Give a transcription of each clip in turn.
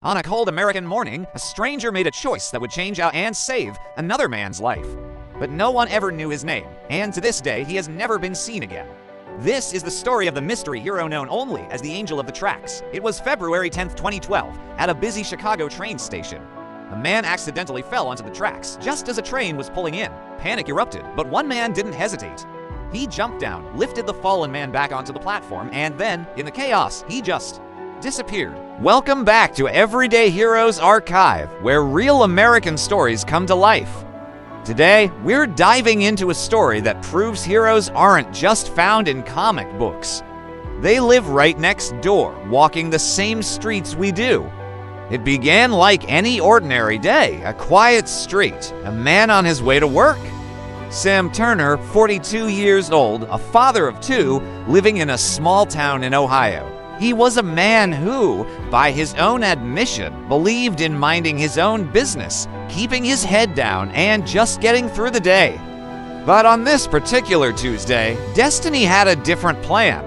On a cold American morning, a stranger made a choice that would change out and save another man's life. But no one ever knew his name, and to this day, he has never been seen again. This is the story of the mystery hero known only as the Angel of the Tracks. It was February 10th, 2012, at a busy Chicago train station. A man accidentally fell onto the tracks just as a train was pulling in. Panic erupted, but one man didn't hesitate. He jumped down, lifted the fallen man back onto the platform, and then, in the chaos, he just disappeared. Welcome back to Everyday Heroes Archive, where real American stories come to life. Today, we're diving into a story that proves heroes aren't just found in comic books. They live right next door, walking the same streets we do. It began like any ordinary day, a quiet street, a man on his way to work. Sam Turner, 42 years old, a father of two, living in a small town in Ohio. He was a man who, by his own admission, believed in minding his own business, keeping his head down, and just getting through the day. But on this particular Tuesday, destiny had a different plan.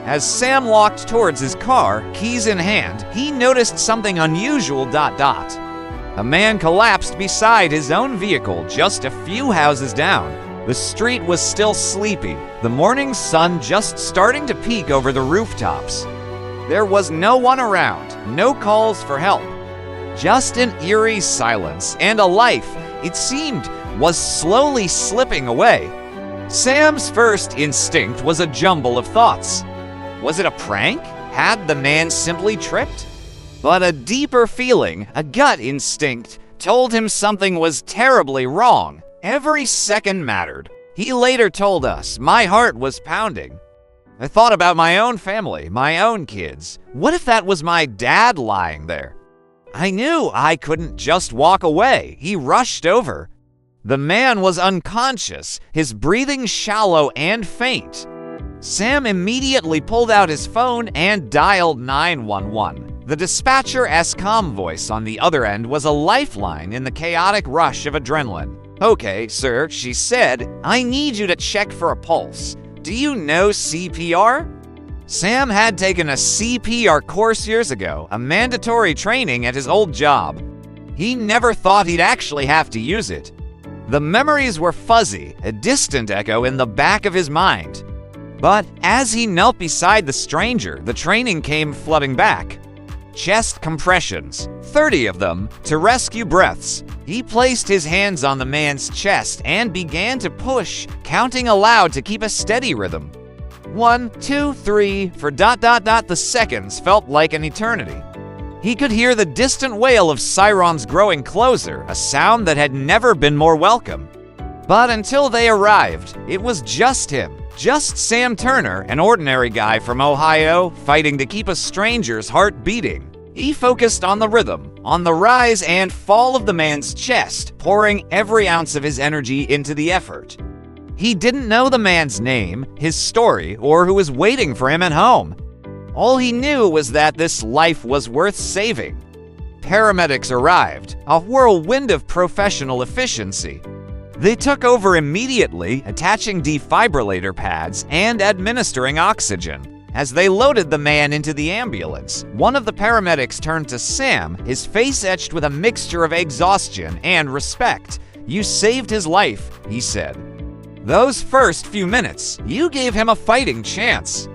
As Sam walked towards his car, keys in hand, he noticed something unusual. A man collapsed beside his own vehicle just a few houses down. The street was still sleepy, the morning sun just starting to peek over the rooftops. There was no one around, no calls for help. Just an eerie silence and a life, it seemed, was slowly slipping away. Sam's first instinct was a jumble of thoughts. Was it a prank? Had the man simply tripped? But a deeper feeling, a gut instinct, told him something was terribly wrong. Every second mattered. He later told us, "My heart was pounding. I thought about my own family, my own kids. What if that was my dad lying there? I knew I couldn't just walk away." He rushed over. The man was unconscious, his breathing shallow and faint. Sam immediately pulled out his phone and dialed 911. The dispatcher's calm voice on the other end was a lifeline in the chaotic rush of adrenaline. "Okay, sir," she said, "I need you to check for a pulse. Do you know CPR?" Sam had taken a CPR course years ago, a mandatory training at his old job. He never thought he'd actually have to use it. The memories were fuzzy, a distant echo in the back of his mind. But as he knelt beside the stranger, the training came flooding back. Chest compressions, 30 of them, to rescue breaths. He placed his hands on the man's chest and began to push, counting aloud to keep a steady rhythm. 1, 2, 3, for ... The seconds felt like an eternity. He could hear the distant wail of sirens growing closer, a sound that had never been more welcome. But until they arrived, it was just him. Just Sam Turner, an ordinary guy from Ohio, fighting to keep a stranger's heart beating. He focused on the rhythm, on the rise and fall of the man's chest, pouring every ounce of his energy into the effort. He didn't know the man's name, his story, or who was waiting for him at home. All he knew was that this life was worth saving. Paramedics arrived, a whirlwind of professional efficiency. They took over immediately, attaching defibrillator pads and administering oxygen. As they loaded the man into the ambulance, one of the paramedics turned to Sam, his face etched with a mixture of exhaustion and respect. "You saved his life," he said. "Those first few minutes, you gave him a fighting chance.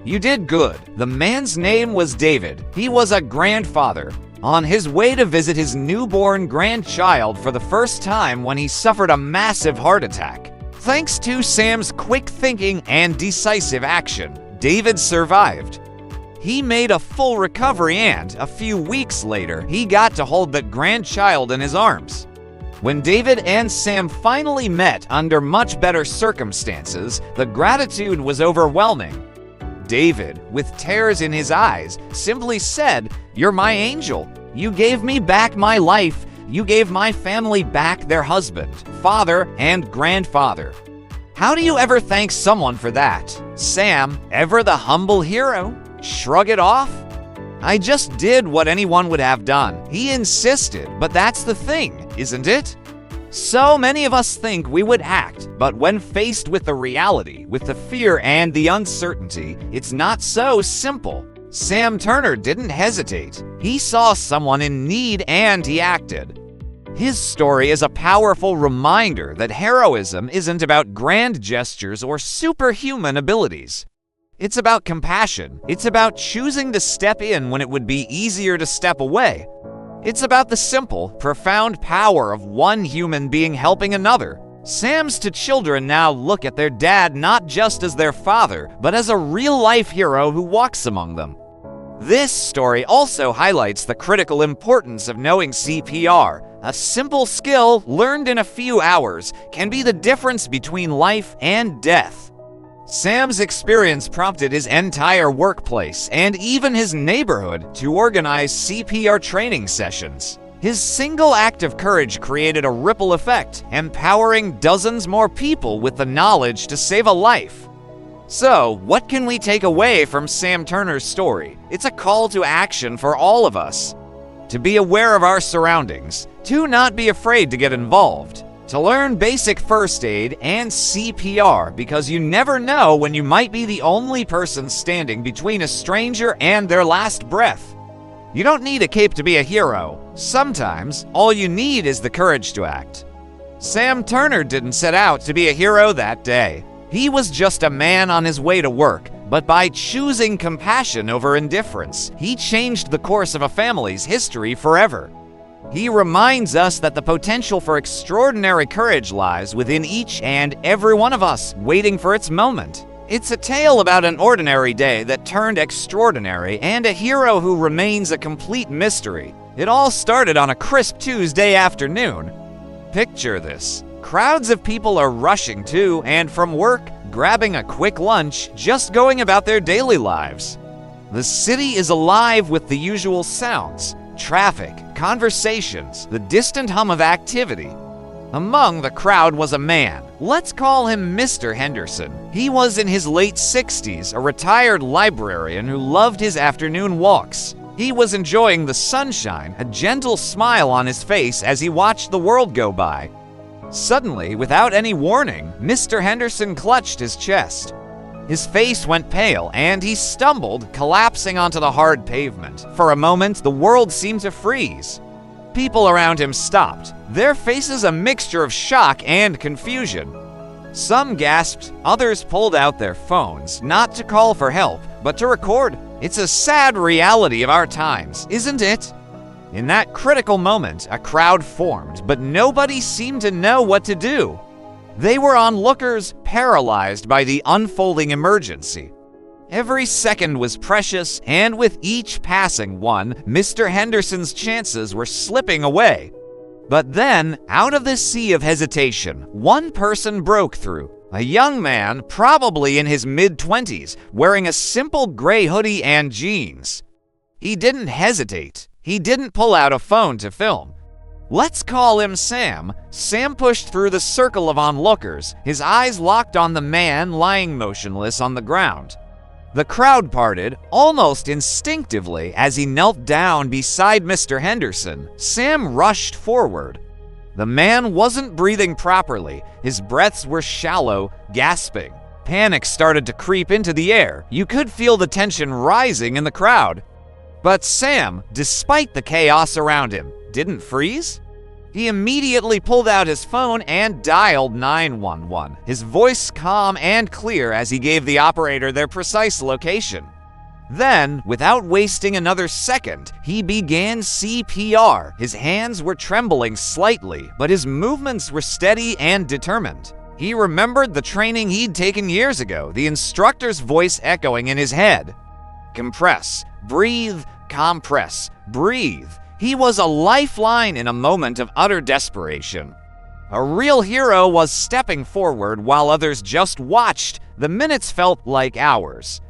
You did good." The man's name was David. He was a grandfather, on his way to visit his newborn grandchild for the first time when he suffered a massive heart attack. Thanks to Sam's quick thinking and decisive action, David survived. He made a full recovery and, a few weeks later, he got to hold that grandchild in his arms. When David and Sam finally met under much better circumstances, the gratitude was overwhelming. David, with tears in his eyes, simply said, "You're my angel. You gave me back my life. You gave my family back their husband, father, and grandfather." How do you ever thank someone for that? Sam, ever the humble hero? Shrug it off? "I just did what anyone would have done." He insisted, but that's the thing, isn't it? So many of us think we would act, but when faced with the reality, with the fear and the uncertainty, it's not so simple. Sam Turner didn't hesitate. He saw someone in need and he acted. His story is a powerful reminder that heroism isn't about grand gestures or superhuman abilities. It's about compassion. It's about choosing to step in when it would be easier to step away. It's about the simple, profound power of one human being helping another. Sam's two children now look at their dad not just as their father, but as a real-life hero who walks among them. This story also highlights the critical importance of knowing CPR. A simple skill learned in a few hours can be the difference between life and death. Sam's experience prompted his entire workplace and even his neighborhood to organize CPR training sessions. His single act of courage created a ripple effect, empowering dozens more people with the knowledge to save a life. So, what can we take away from Sam Turner's story? It's a call to action for all of us. To be aware of our surroundings, to not be afraid to get involved, to learn basic first aid and CPR because you never know when you might be the only person standing between a stranger and their last breath. You don't need a cape to be a hero. Sometimes, all you need is the courage to act. Sam Turner didn't set out to be a hero that day. He was just a man on his way to work, but by choosing compassion over indifference, he changed the course of a family's history forever. He reminds us that the potential for extraordinary courage lies within each and every one of us, waiting for its moment. It's a tale about an ordinary day that turned extraordinary and a hero who remains a complete mystery. It all started on a crisp Tuesday afternoon. Picture this. Crowds of people are rushing to and from work, grabbing a quick lunch, just going about their daily lives. The city is alive with the usual sounds: traffic, conversations, the distant hum of activity. Among the crowd was a man. Let's call him Mr. Henderson. He was in his late 60s, a retired librarian who loved his afternoon walks. He was enjoying the sunshine, a gentle smile on his face as he watched the world go by. Suddenly, without any warning, Mr. Henderson clutched his chest. His face went pale, and he stumbled, collapsing onto the hard pavement. For a moment, the world seemed to freeze. People around him stopped, their faces a mixture of shock and confusion. Some gasped, others pulled out their phones, not to call for help, but to record. It's a sad reality of our times, isn't it? In that critical moment, a crowd formed, but nobody seemed to know what to do. They were onlookers, paralyzed by the unfolding emergency. Every second was precious, and with each passing one, Mr. Henderson's chances were slipping away. But then, out of this sea of hesitation, one person broke through. A young man, probably in his mid-20s, wearing a simple gray hoodie and jeans. He didn't hesitate. He didn't pull out a phone to film. Let's call him Sam. Sam pushed through the circle of onlookers, his eyes locked on the man lying motionless on the ground. The crowd parted, almost instinctively, as he knelt down beside Mr. Henderson. Sam rushed forward. The man wasn't breathing properly. His breaths were shallow, gasping. Panic started to creep into the air. You could feel the tension rising in the crowd. But Sam, despite the chaos around him, didn't freeze. He immediately pulled out his phone and dialed 911, his voice calm and clear as he gave the operator their precise location. Then, without wasting another second, he began CPR. His hands were trembling slightly, but his movements were steady and determined. He remembered the training he'd taken years ago, the instructor's voice echoing in his head. Compress, breathe, compress, breathe. He was a lifeline in a moment of utter desperation. A real hero was stepping forward while others just watched. The minutes felt like hours.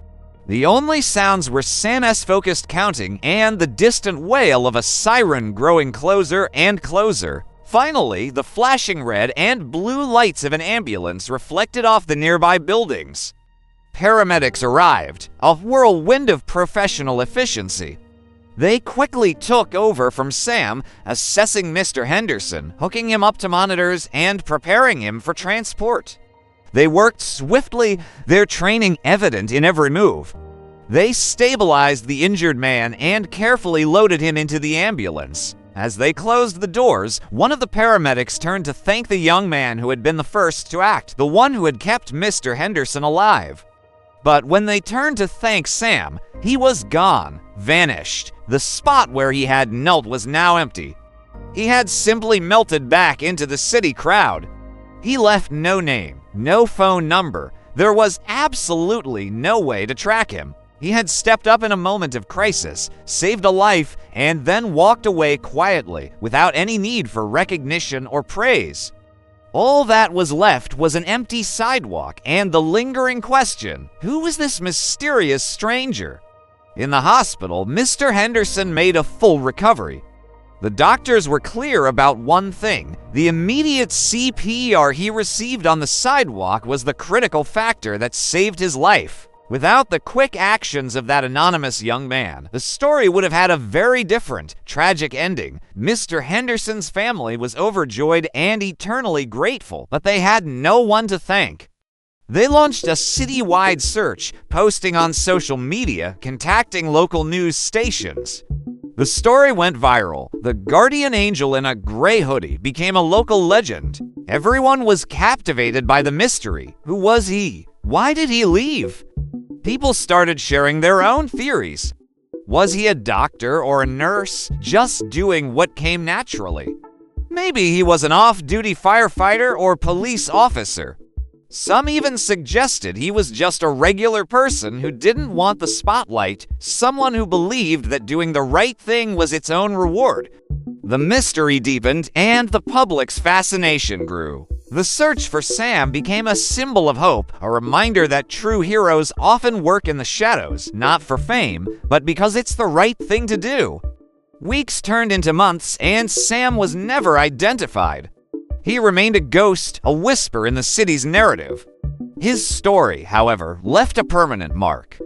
The only sounds were Sam's focused counting and the distant wail of a siren growing closer and closer. Finally, the flashing red and blue lights of an ambulance reflected off the nearby buildings. Paramedics arrived, a whirlwind of professional efficiency. They quickly took over from Sam, assessing Mr. Henderson, hooking him up to monitors, and preparing him for transport. They worked swiftly, their training evident in every move. They stabilized the injured man and carefully loaded him into the ambulance. As they closed the doors, one of the paramedics turned to thank the young man who had been the first to act, the one who had kept Mr. Henderson alive. But when they turned to thank Sam, he was gone, vanished. The spot where he had knelt was now empty. He had simply melted back into the city crowd. He left no name, no phone number. There was absolutely no way to track him. He had stepped up in a moment of crisis, saved a life, and then walked away quietly, without any need for recognition or praise. All that was left was an empty sidewalk and the lingering question, who was this mysterious stranger? In the hospital, Mr. Henderson made a full recovery. The doctors were clear about one thing. The immediate CPR he received on the sidewalk was the critical factor that saved his life. Without the quick actions of that anonymous young man, the story would have had a very different, tragic ending. Mr. Henderson's family was overjoyed and eternally grateful, but they had no one to thank. They launched a citywide search, posting on social media, contacting local news stations. The story went viral. The guardian angel in a gray hoodie became a local legend. Everyone was captivated by the mystery. Who was he? Why did he leave? People started sharing their own theories. Was he a doctor or a nurse, just doing what came naturally? Maybe he was an off-duty firefighter or police officer. Some even suggested he was just a regular person who didn't want the spotlight, someone who believed that doing the right thing was its own reward. The mystery deepened and the public's fascination grew. The search for Sam became a symbol of hope, a reminder that true heroes often work in the shadows, not for fame, but because it's the right thing to do. Weeks turned into months, and Sam was never identified. He remained a ghost, a whisper in the city's narrative. His story, however, left a permanent mark.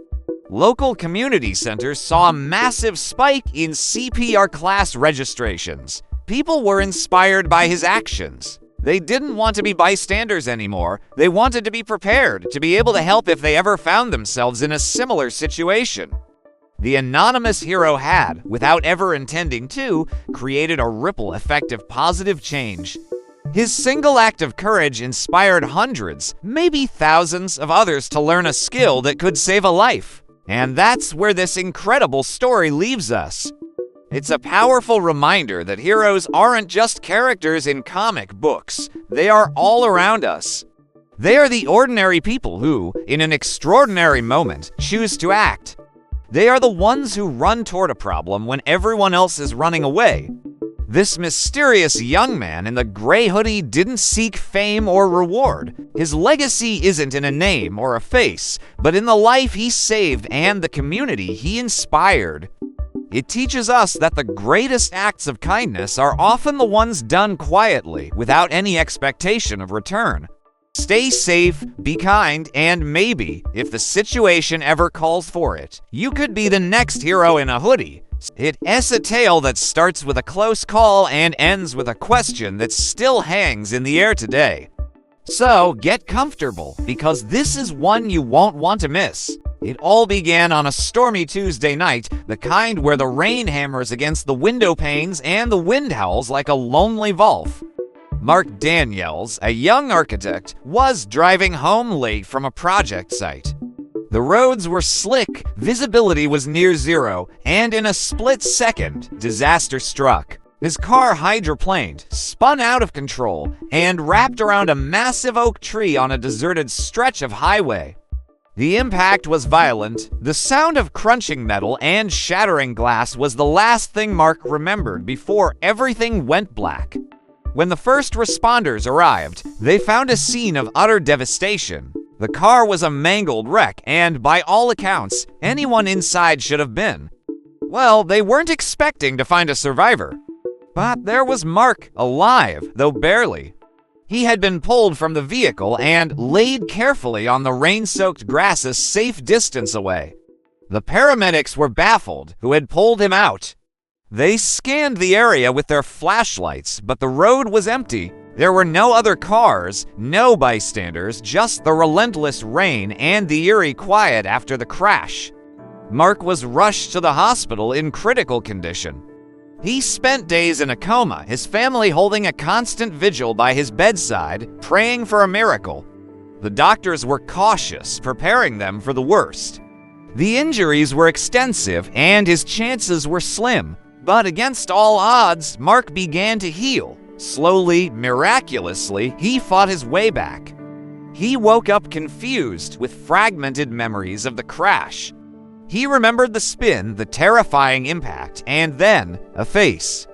Local community centers saw a massive spike in CPR class registrations. People were inspired by his actions. They didn't want to be bystanders anymore. They wanted to be prepared, to be able to help if they ever found themselves in a similar situation. The anonymous hero had, without ever intending to, created a ripple effect of positive change. His single act of courage inspired hundreds, maybe thousands of others to learn a skill that could save a life. And that's where this incredible story leaves us. It's a powerful reminder that heroes aren't just characters in comic books. They are all around us. They are the ordinary people who, in an extraordinary moment, choose to act. They are the ones who run toward a problem when everyone else is running away. This mysterious young man in the gray hoodie didn't seek fame or reward. His legacy isn't in a name or a face, but in the life he saved and the community he inspired. It teaches us that the greatest acts of kindness are often the ones done quietly, without any expectation of return. Stay safe, be kind, and maybe, if the situation ever calls for it, you could be the next hero in a hoodie. It's a tale that starts with a close call and ends with a question that still hangs in the air today. So, get comfortable, because this is one you won't want to miss. It all began on a stormy Tuesday night, the kind where the rain hammers against the window panes and the wind howls like a lonely Wolf. Mark Daniels, a young architect, was driving home late from a project site. The roads were slick, visibility was near zero, and in a split second, disaster struck. His car hydroplaned, spun out of control, and wrapped around a massive oak tree on a deserted stretch of highway. The impact was violent. The sound of crunching metal and shattering glass was the last thing Mark remembered before everything went black. When the first responders arrived, they found a scene of utter devastation. The car was a mangled wreck, and by all accounts, anyone inside should have been. Well, they weren't expecting to find a survivor. But there was Mark, alive, though barely. He had been pulled from the vehicle and laid carefully on the rain-soaked grass a safe distance away. The paramedics were baffled, who had pulled him out. They scanned the area with their flashlights, but the road was empty. There were no other cars, no bystanders, just the relentless rain and the eerie quiet after the crash. Mark was rushed to the hospital in critical condition. He spent days in a coma, his family holding a constant vigil by his bedside, praying for a miracle. The doctors were cautious, preparing them for the worst. The injuries were extensive and his chances were slim, but against all odds, Mark began to heal. Slowly, miraculously, he fought his way back. He woke up confused with fragmented memories of the crash. He remembered the spin, the terrifying impact, and then a face.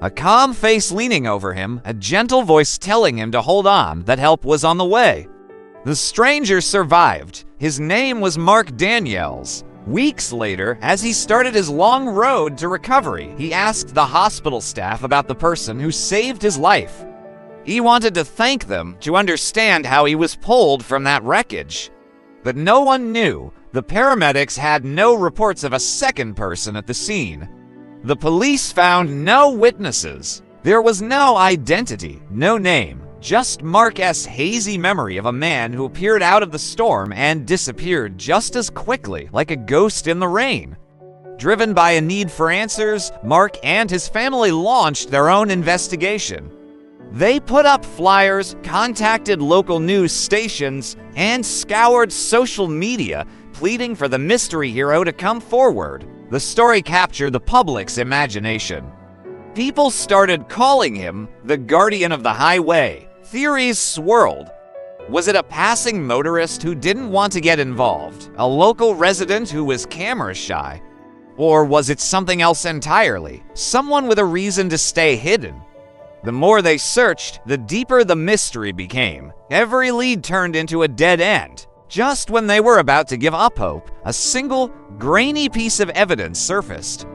A calm face leaning over him, a gentle voice telling him to hold on, that help was on the way. The stranger survived. His name was Mark Daniels. Weeks later, as he started his long road to recovery, he asked the hospital staff about the person who saved his life. He wanted to thank them, to understand how he was pulled from that wreckage. But no one knew. The paramedics had no reports of a second person at the scene. The police found no witnesses. There was no identity, no name, just Mark's hazy memory of a man who appeared out of the storm and disappeared just as quickly, like a ghost in the rain. Driven by a need for answers, Mark and his family launched their own investigation. They put up flyers, contacted local news stations, and scoured social media, pleading for the mystery hero to come forward. The story captured the public's imagination. People started calling him the Guardian of the Highway. Theories swirled. Was it a passing motorist who didn't want to get involved? A local resident who was camera shy? Or was it something else entirely? Someone with a reason to stay hidden? The more they searched, the deeper the mystery became. Every lead turned into a dead end. Just when they were about to give up hope, a single, grainy piece of evidence surfaced.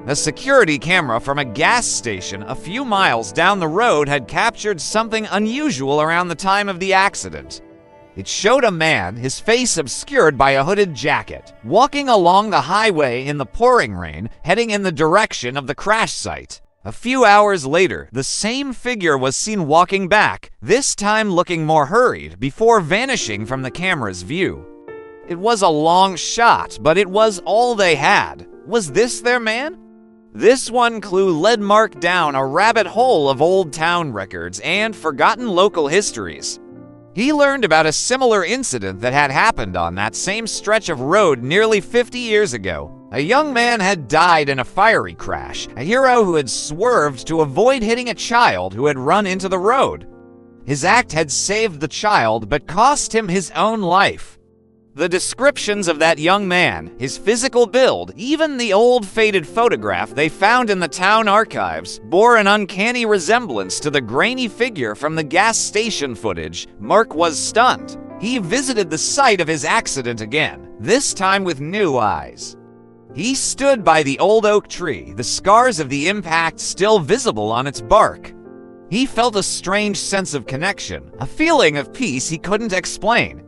A security camera from a gas station a few miles down the road had captured something unusual around the time of the accident. It showed a man, his face obscured by a hooded jacket, walking along the highway in the pouring rain, heading in the direction of the crash site. A few hours later, the same figure was seen walking back, this time looking more hurried, before vanishing from the camera's view. It was a long shot, but it was all they had. Was this their man? This one clue led Mark down a rabbit hole of old town records and forgotten local histories. He learned about a similar incident that had happened on that same stretch of road nearly 50 years ago. A young man had died in a fiery crash, a hero who had swerved to avoid hitting a child who had run into the road. His act had saved the child, but cost him his own life. The descriptions of that young man, his physical build, even the old faded photograph they found in the town archives, bore an uncanny resemblance to the grainy figure from the gas station footage. Mark was stunned. He visited the site of his accident again, this time with new eyes. He stood by the old oak tree, the scars of the impact still visible on its bark. He felt a strange sense of connection, a feeling of peace he couldn't explain.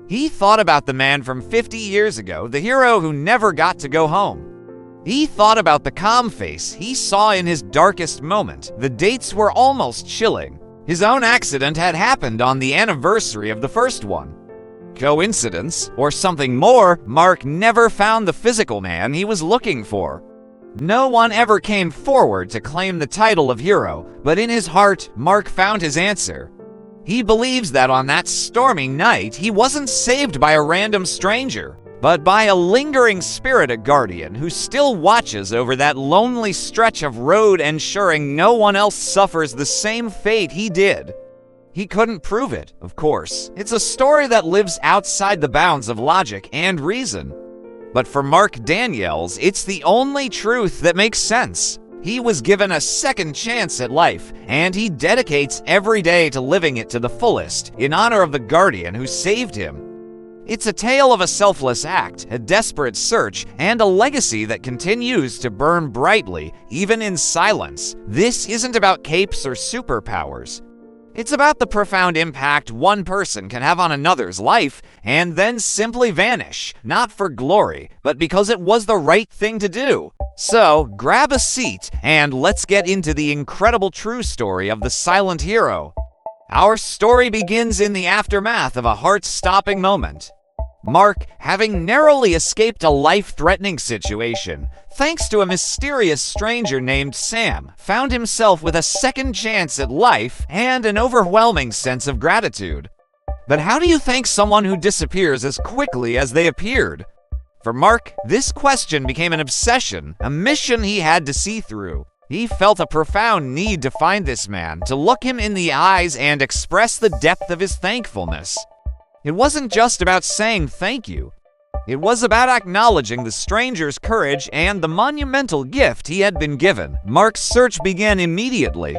He thought about the man from 50 years ago, the hero who never got to go home. He thought about the calm face he saw in his darkest moment. The dates were almost chilling. His own accident had happened on the anniversary of the first one. Coincidence, or something more? Mark never found the physical man he was looking for. No one ever came forward to claim the title of hero, but in his heart, Mark found his answer. He believes that on that stormy night, he wasn't saved by a random stranger, but by a lingering spirit, a guardian who still watches over that lonely stretch of road, ensuring no one else suffers the same fate he did. He couldn't prove it, of course. It's a story that lives outside the bounds of logic and reason. But for Mark Daniels, it's the only truth that makes sense. He was given a second chance at life, and he dedicates every day to living it to the fullest, in honor of the guardian who saved him. It's a tale of a selfless act, a desperate search, and a legacy that continues to burn brightly, even in silence. This isn't about capes or superpowers. It's about the profound impact one person can have on another's life and then simply vanish, not for glory, but because it was the right thing to do. So, grab a seat and let's get into the incredible true story of the silent hero. Our story begins in the aftermath of a heart-stopping moment. Mark, having narrowly escaped a life-threatening situation, thanks to a mysterious stranger named Sam, found himself with a second chance at life and an overwhelming sense of gratitude. But how do you thank someone who disappears as quickly as they appeared? For Mark, this question became an obsession, a mission he had to see through. He felt a profound need to find this man, to look him in the eyes and express the depth of his thankfulness. It wasn't just about saying thank you. It was about acknowledging the stranger's courage and the monumental gift he had been given. Mark's search began immediately.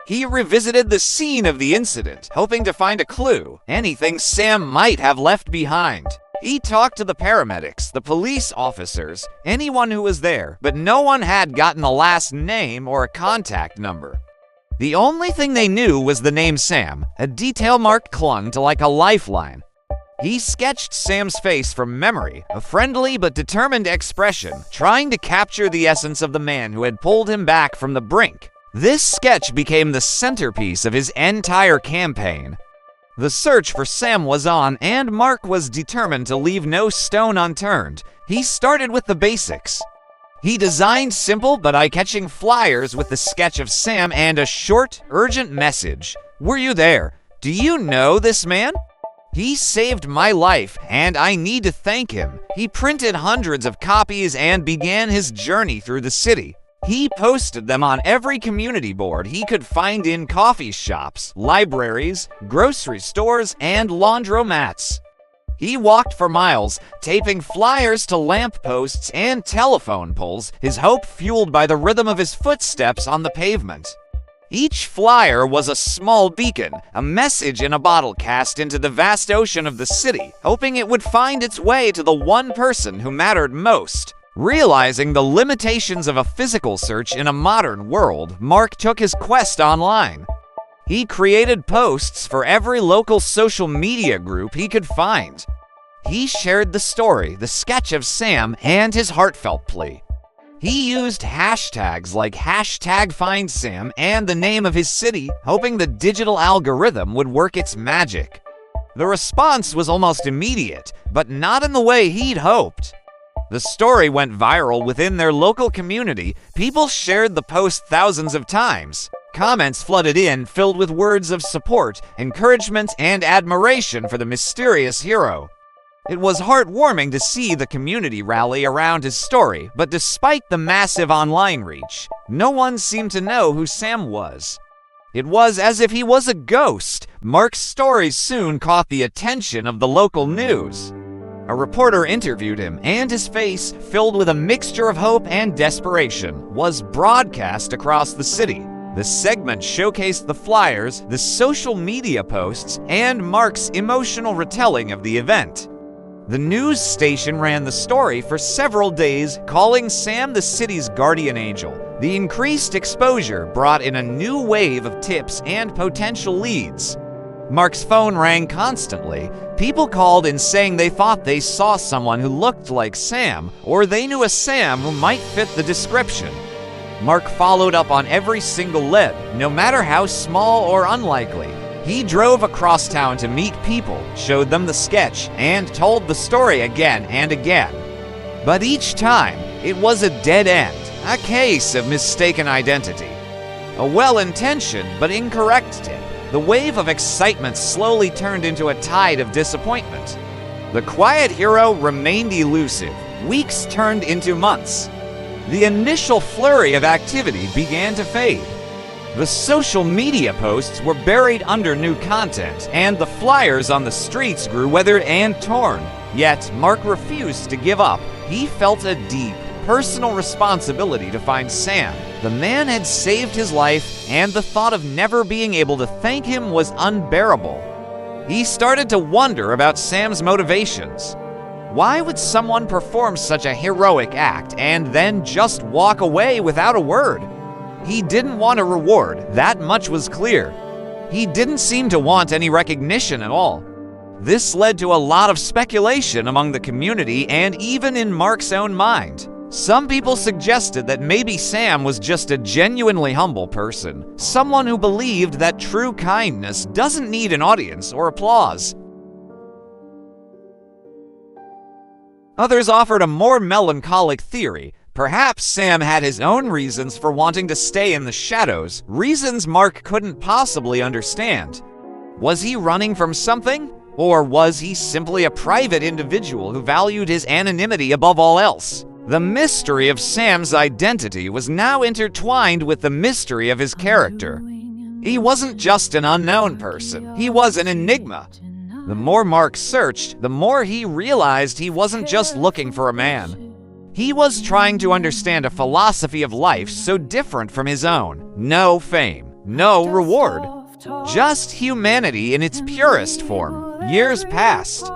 He revisited the scene of the incident, hoping to find a clue, anything Sam might have left behind. He talked to the paramedics, the police officers, anyone who was there, but no one had gotten a last name or a contact number. The only thing they knew was the name Sam, a detail Mark clung to like a lifeline. He sketched Sam's face from memory, a friendly but determined expression, trying to capture the essence of the man who had pulled him back from the brink. This sketch became the centerpiece of his entire campaign. The search for Sam was on, and Mark was determined to leave no stone unturned. He started with the basics. He designed simple but eye-catching flyers with the sketch of Sam and a short, urgent message. "Were you there? Do you know this man? He saved my life, and I need to thank him." He printed hundreds of copies and began his journey through the city. He posted them on every community board he could find in coffee shops, libraries, grocery stores, and laundromats. He walked for miles, taping flyers to lampposts and telephone poles, his hope fueled by the rhythm of his footsteps on the pavement. Each flyer was a small beacon, a message in a bottle cast into the vast ocean of the city, hoping it would find its way to the one person who mattered most. Realizing the limitations of a physical search in a modern world, Mark took his quest online. He created posts for every local social media group he could find. He shared the story, the sketch of Sam, and his heartfelt plea. He used hashtags like #FindSam and the name of his city, hoping the digital algorithm would work its magic. The response was almost immediate, but not in the way he'd hoped. The story went viral within their local community. People shared the post thousands of times. Comments flooded in, filled with words of support, encouragement, and admiration for the mysterious hero. It was heartwarming to see the community rally around his story, but despite the massive online reach, no one seemed to know who Sam was. It was as if he was a ghost. Mark's story soon caught the attention of the local news. A reporter interviewed him, and his face, filled with a mixture of hope and desperation, was broadcast across the city. The segment showcased the flyers, the social media posts, and Mark's emotional retelling of the event. The news station ran the story for several days, calling Sam the city's guardian angel. The increased exposure brought in a new wave of tips and potential leads. Mark's phone rang constantly. People called in saying they thought they saw someone who looked like Sam, or they knew a Sam who might fit the description. Mark followed up on every single lead, no matter how small or unlikely. He drove across town to meet people, showed them the sketch, and told the story again and again. But each time, it was a dead end, a case of mistaken identity. A well-intentioned but incorrect tip. The wave of excitement slowly turned into a tide of disappointment. The quiet hero remained elusive. Weeks turned into months. The initial flurry of activity began to fade. The social media posts were buried under new content, and the flyers on the streets grew weathered and torn. Yet, Mark refused to give up. He felt a deep, personal responsibility to find Sam. The man had saved his life, and the thought of never being able to thank him was unbearable. He started to wonder about Sam's motivations. Why would someone perform such a heroic act and then just walk away without a word? He didn't want a reward, that much was clear. He didn't seem to want any recognition at all. This led to a lot of speculation among the community and even in Mark's own mind. Some people suggested that maybe Sam was just a genuinely humble person, someone who believed that true kindness doesn't need an audience or applause. Others offered a more melancholic theory. Perhaps Sam had his own reasons for wanting to stay in the shadows, reasons Mark couldn't possibly understand. Was he running from something? Or was he simply a private individual who valued his anonymity above all else? The mystery of Sam's identity was now intertwined with the mystery of his character. He wasn't just an unknown person, he was an enigma. The more Mark searched, the more he realized he wasn't just looking for a man. He was trying to understand a philosophy of life so different from his own. No fame, no reward, just humanity in its purest form. Years passed.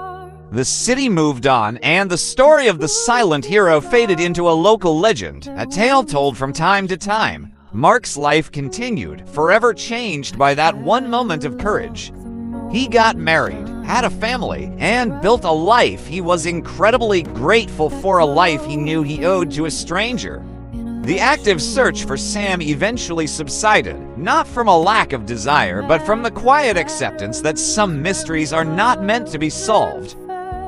The city moved on, and the story of the silent hero faded into a local legend, a tale told from time to time. Mark's life continued, forever changed by that one moment of courage. He got married, had a family, and built a life he was incredibly grateful for, a life he knew he owed to a stranger. The active search for Sam eventually subsided, not from a lack of desire, but from the quiet acceptance that some mysteries are not meant to be solved.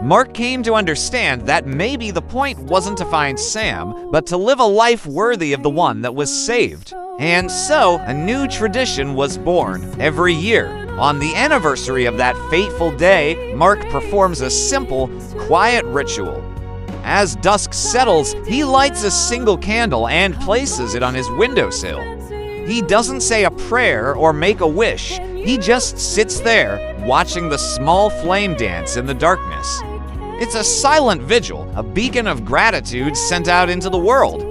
Mark came to understand that maybe the point wasn't to find Sam, but to live a life worthy of the one that was saved. And so, a new tradition was born. Every year, on the anniversary of that fateful day, Mark performs a simple, quiet ritual. As dusk settles, he lights a single candle and places it on his windowsill. He doesn't say a prayer or make a wish. He just sits there, watching the small flame dance in the darkness. It's a silent vigil, a beacon of gratitude sent out into the world.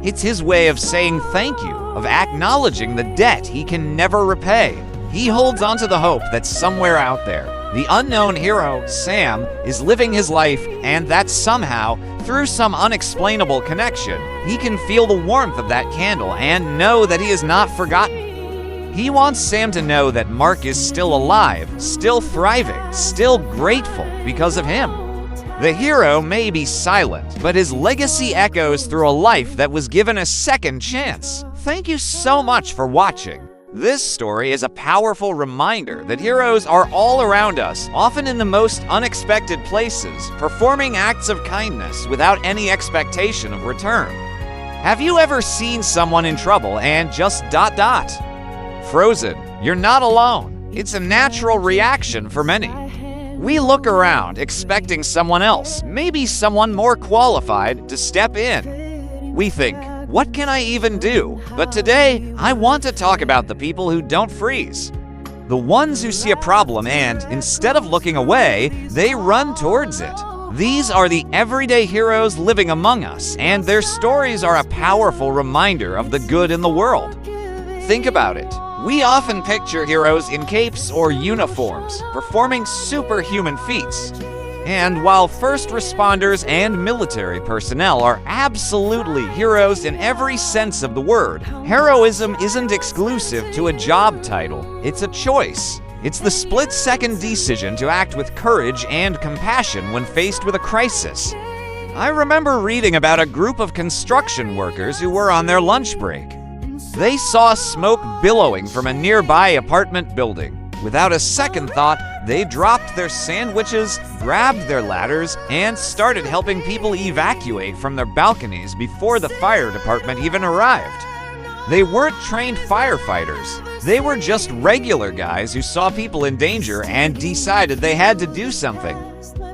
It's his way of saying thank you, of acknowledging the debt he can never repay. He holds onto the hope that somewhere out there, the unknown hero, Sam, is living his life, and that somehow, through some unexplainable connection, he can feel the warmth of that candle and know that he is not forgotten. He wants Sam to know that Mark is still alive, still thriving, still grateful because of him. The hero may be silent, but his legacy echoes through a life that was given a second chance. Thank you so much for watching. This story is a powerful reminder that heroes are all around us, often in the most unexpected places, performing acts of kindness without any expectation of return. Have you ever seen someone in trouble and just ... Frozen, you're not alone. It's a natural reaction for many. We look around, expecting someone else, maybe someone more qualified, to step in. We think, what can I even do? But today, I want to talk about the people who don't freeze. The ones who see a problem and, instead of looking away, they run towards it. These are the everyday heroes living among us, and their stories are a powerful reminder of the good in the world. Think about it. We often picture heroes in capes or uniforms, performing superhuman feats. And while first responders and military personnel are absolutely heroes in every sense of the word, heroism isn't exclusive to a job title. It's a choice. It's the split-second decision to act with courage and compassion when faced with a crisis. I remember reading about a group of construction workers who were on their lunch break. They saw smoke billowing from a nearby apartment building. Without a second thought, they dropped their sandwiches, grabbed their ladders, and started helping people evacuate from their balconies before the fire department even arrived. They weren't trained firefighters. They were just regular guys who saw people in danger and decided they had to do something.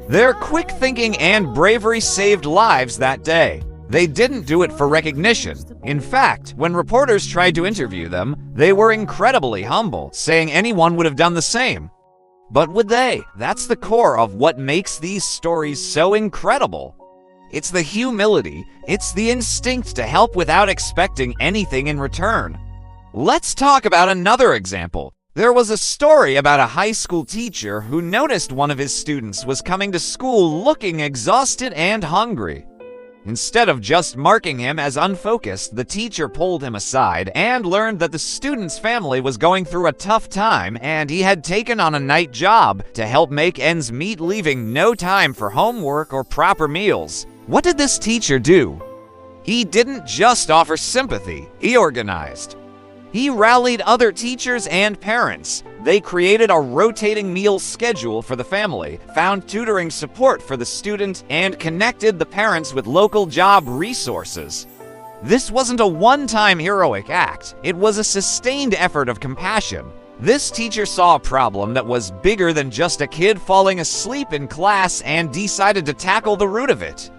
Their quick thinking and bravery saved lives that day. They didn't do it for recognition. In fact, when reporters tried to interview them, they were incredibly humble, saying anyone would have done the same. But would they? That's the core of what makes these stories so incredible. It's the humility, it's the instinct to help without expecting anything in return. Let's talk about another example. There was a story about a high school teacher who noticed one of his students was coming to school looking exhausted and hungry. Instead of just marking him as unfocused, the teacher pulled him aside and learned that the student's family was going through a tough time and he had taken on a night job to help make ends meet, leaving no time for homework or proper meals. What did this teacher do? He didn't just offer sympathy, he organized. He rallied other teachers and parents. They created a rotating meal schedule for the family, found tutoring support for the student, and connected the parents with local job resources. This wasn't a one-time heroic act. It was a sustained effort of compassion. This teacher saw a problem that was bigger than just a kid falling asleep in class and decided to tackle the root of it.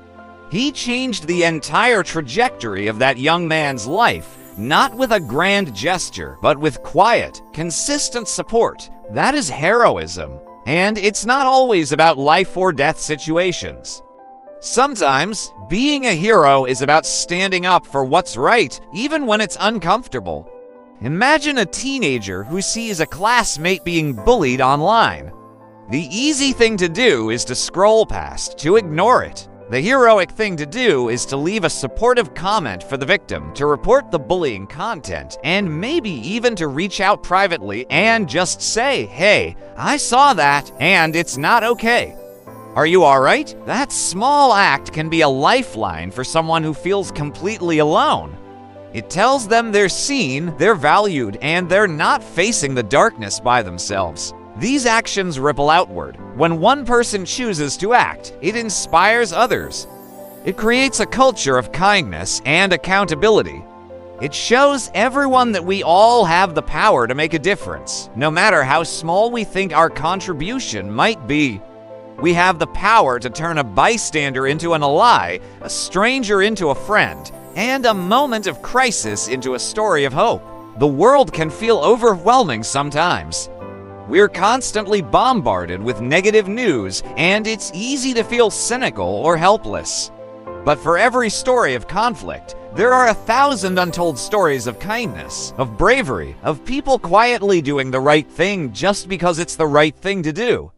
He changed the entire trajectory of that young man's life, not with a grand gesture, but with quiet, consistent support. That is heroism. And it's not always about life or death situations. Sometimes, being a hero is about standing up for what's right, even when it's uncomfortable. Imagine a teenager who sees a classmate being bullied online. The easy thing to do is to scroll past, to ignore it. The heroic thing to do is to leave a supportive comment for the victim, to report the bullying content, and maybe even to reach out privately and just say, "Hey, I saw that, and it's not okay. Are you alright?" That small act can be a lifeline for someone who feels completely alone. It tells them they're seen, they're valued, and they're not facing the darkness by themselves. These actions ripple outward. When one person chooses to act, it inspires others. It creates a culture of kindness and accountability. It shows everyone that we all have the power to make a difference, no matter how small we think our contribution might be. We have the power to turn a bystander into an ally, a stranger into a friend, and a moment of crisis into a story of hope. The world can feel overwhelming sometimes. We're constantly bombarded with negative news, and it's easy to feel cynical or helpless. But for every story of conflict, there are 1,000 untold stories of kindness, of bravery, of people quietly doing the right thing just because it's the right thing to do.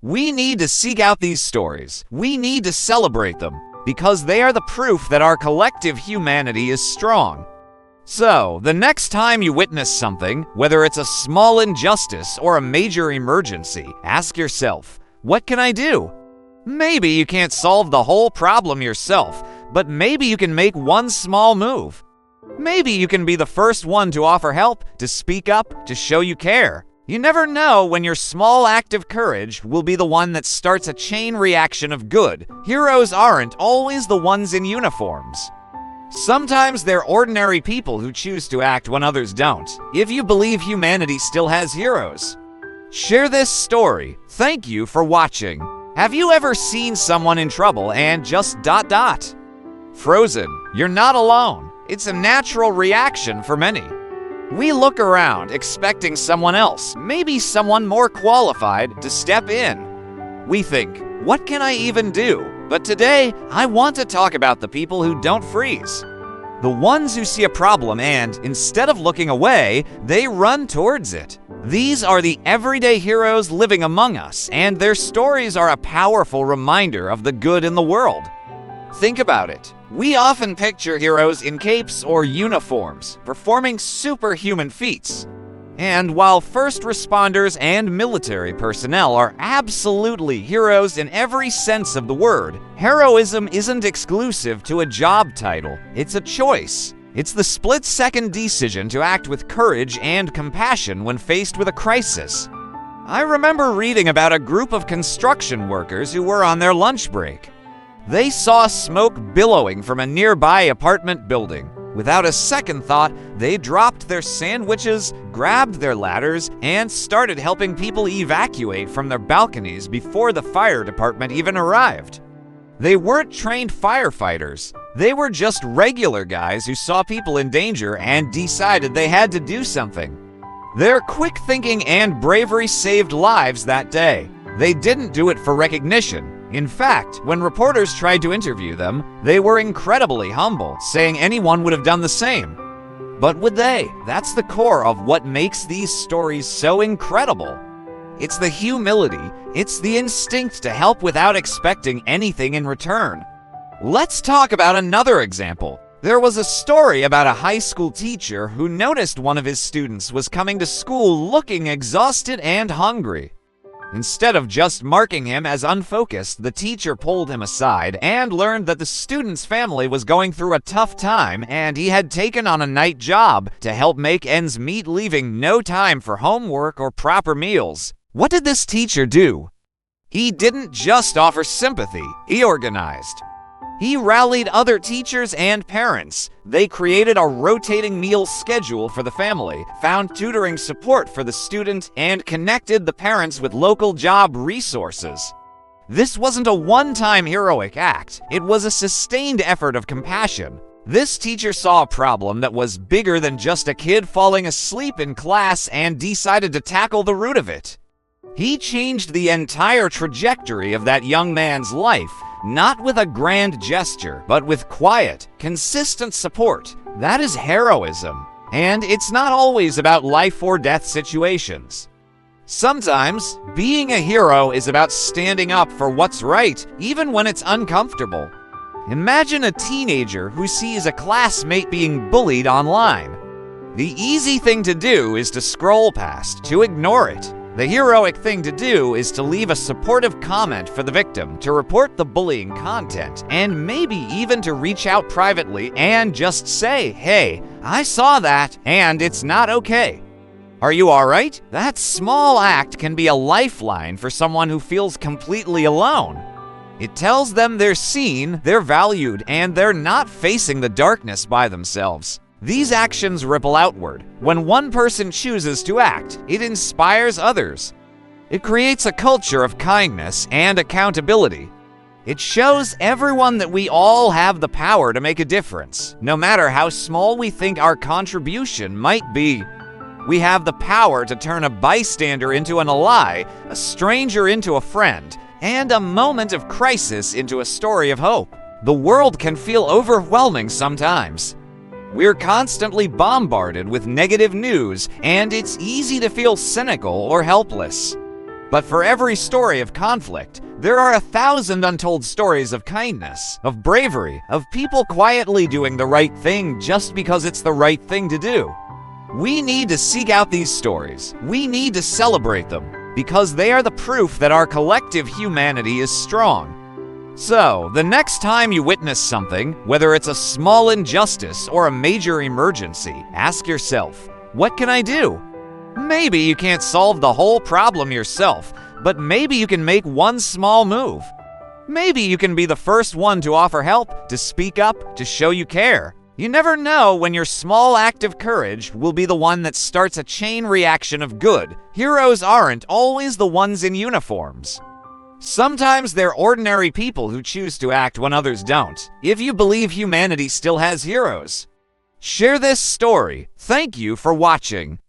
We need to seek out these stories. We need to celebrate them, because they are the proof that our collective humanity is strong. So, the next time you witness something, whether it's a small injustice or a major emergency, ask yourself, what can I do? Maybe you can't solve the whole problem yourself, but maybe you can make one small move. Maybe you can be the first one to offer help, to speak up, to show you care. You never know when your small act of courage will be the one that starts a chain reaction of good. Heroes aren't always the ones in uniforms. Sometimes they're ordinary people who choose to act when others don't. If you believe humanity still has heroes, share this story. Thank you for watching. Have you ever seen someone in trouble and just ... Frozen. You're not alone. It's a natural reaction for many. We look around expecting someone else, maybe someone more qualified, to step in. We think, what can I even do? But today, I want to talk about the people who don't freeze. The ones who see a problem and, instead of looking away, they run towards it. These are the everyday heroes living among us, and their stories are a powerful reminder of the good in the world. Think about it. We often picture heroes in capes or uniforms, performing superhuman feats. And while first responders and military personnel are absolutely heroes in every sense of the word, heroism isn't exclusive to a job title. It's a choice. It's the split-second decision to act with courage and compassion when faced with a crisis. I remember reading about a group of construction workers who were on their lunch break. They saw smoke billowing from a nearby apartment building. Without a second thought, they dropped their sandwiches, grabbed their ladders, and started helping people evacuate from their balconies before the fire department even arrived. They weren't trained firefighters. They were just regular guys who saw people in danger and decided they had to do something. Their quick thinking and bravery saved lives that day. They didn't do it for recognition. In fact, when reporters tried to interview them, they were incredibly humble, saying anyone would have done the same. But would they? That's the core of what makes these stories so incredible. It's the humility, it's the instinct to help without expecting anything in return. Let's talk about another example. There was a story about a high school teacher who noticed one of his students was coming to school looking exhausted and hungry. Instead of just marking him as unfocused, the teacher pulled him aside and learned that the student's family was going through a tough time and he had taken on a night job to help make ends meet, leaving no time for homework or proper meals. What did this teacher do? He didn't just offer sympathy, he organized. He rallied other teachers and parents. They created a rotating meal schedule for the family, found tutoring support for the student, and connected the parents with local job resources. This wasn't a one-time heroic act. It was a sustained effort of compassion. This teacher saw a problem that was bigger than just a kid falling asleep in class and decided to tackle the root of it. He changed the entire trajectory of that young man's life, not with a grand gesture, but with quiet, consistent support. That is heroism. And it's not always about life or death situations. Sometimes, being a hero is about standing up for what's right, even when it's uncomfortable. Imagine a teenager who sees a classmate being bullied online. The easy thing to do is to scroll past, to ignore it. The heroic thing to do is to leave a supportive comment for the victim, to report the bullying content, and maybe even to reach out privately and just say, "Hey, I saw that, and it's not okay. Are you alright?" That small act can be a lifeline for someone who feels completely alone. It tells them they're seen, they're valued, and they're not facing the darkness by themselves. These actions ripple outward. When one person chooses to act, it inspires others. It creates a culture of kindness and accountability. It shows everyone that we all have the power to make a difference, no matter how small we think our contribution might be. We have the power to turn a bystander into an ally, a stranger into a friend, and a moment of crisis into a story of hope. The world can feel overwhelming sometimes. We're constantly bombarded with negative news, and it's easy to feel cynical or helpless. But for every story of conflict, there are 1,000 untold stories of kindness, of bravery, of people quietly doing the right thing just because it's the right thing to do. We need to seek out these stories. We need to celebrate them, because they are the proof that our collective humanity is strong. So, the next time you witness something, whether it's a small injustice or a major emergency, ask yourself, what can I do? Maybe you can't solve the whole problem yourself, but maybe you can make one small move. Maybe you can be the first one to offer help, to speak up, to show you care. You never know when your small act of courage will be the one that starts a chain reaction of good. Heroes aren't always the ones in uniforms. Sometimes they're ordinary people who choose to act when others don't. If you believe humanity still has heroes, share this story. Thank you for watching.